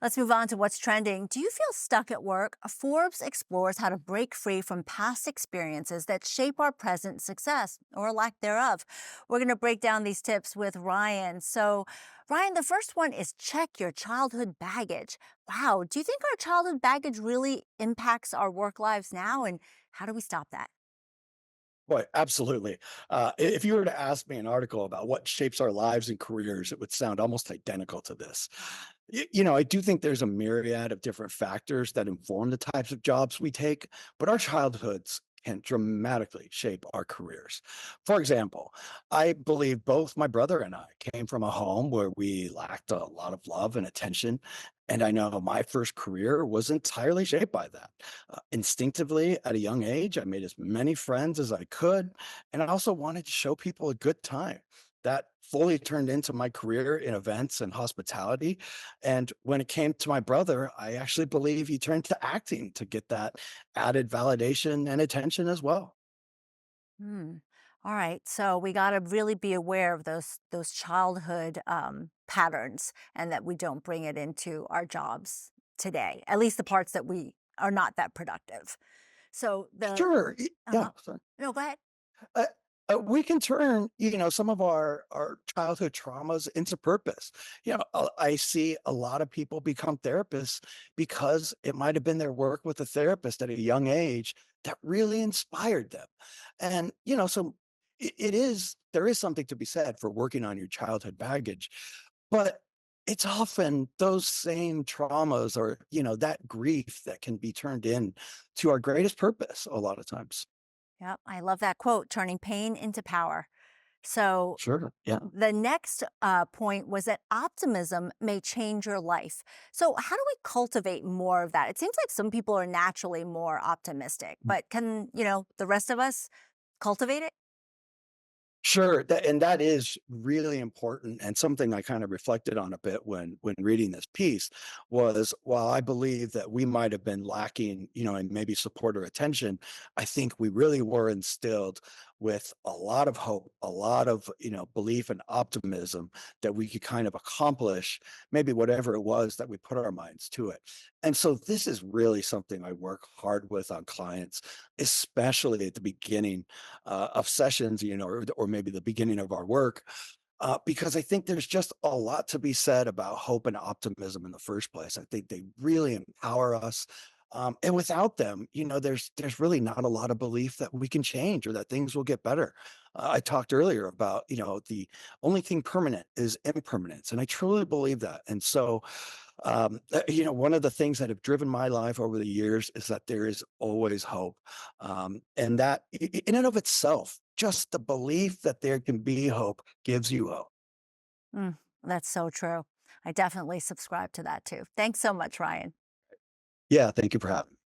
Let's move on to what's trending. Do you feel stuck at work? Forbes explores how to break free from past experiences that shape our present success or lack thereof. We're going to break down these tips with Ryan. So, Ryan, the first one is check your childhood baggage. Wow, do you think our childhood baggage really impacts our work lives now? And how do we stop that? Boy, absolutely. If you were to ask me an article about what shapes our lives and careers, it would sound almost identical to this. I do think there's a myriad of different factors that inform the types of jobs we take, but our childhoods can dramatically shape our careers. For example, I believe both my brother and I came from a home where we lacked a lot of love and attention. And I know my first career was entirely shaped by that. Instinctively, at a young age, I made as many friends as I could, and I also wanted to show people a good time. That fully turned into my career in events and hospitality. And when it came to my brother, I actually believe he turned to acting to get that added validation and attention as well. Hmm. All right. So we got to really be aware of those childhood patterns, and that we don't bring it into our jobs today. At least the parts that we are not that productive. So the Sure. Yeah. uh-huh. No, go ahead. Uh, we can turn, some of our childhood traumas into purpose. I see a lot of people become therapists because it might have been their work with a therapist at a young age that really inspired them. And, so there is something to be said for working on your childhood baggage, but it's often those same traumas or, that grief that can be turned in to our greatest purpose a lot of times. Yep, I love that quote, turning pain into power. So Sure. Yeah. the next point was that optimism may change your life. So, how do we cultivate more of that? It seems like some people are naturally more optimistic, but can, the rest of us cultivate it? Sure, that is really important, and something I kind of reflected on a bit when reading this piece was, while I believe that we might have been lacking, in maybe support or attention, I think we really were instilled with a lot of hope, a lot of, belief and optimism that we could kind of accomplish maybe whatever it was that we put our minds to it. And so this is really something I work hard with on clients, especially at the beginning of sessions, or maybe the beginning of our work, because I think there's just a lot to be said about hope and optimism in the first place. I think they really empower us. And without them, there's really not a lot of belief that we can change or that things will get better. I talked earlier about, the only thing permanent is impermanence, and I truly believe that. And so, one of the things that have driven my life over the years is that there is always hope. And that in and of itself, just the belief that there can be hope gives you hope. Mm, that's so true. I definitely subscribe to that too. Thanks so much, Ryan. Yeah. Thank you for having me.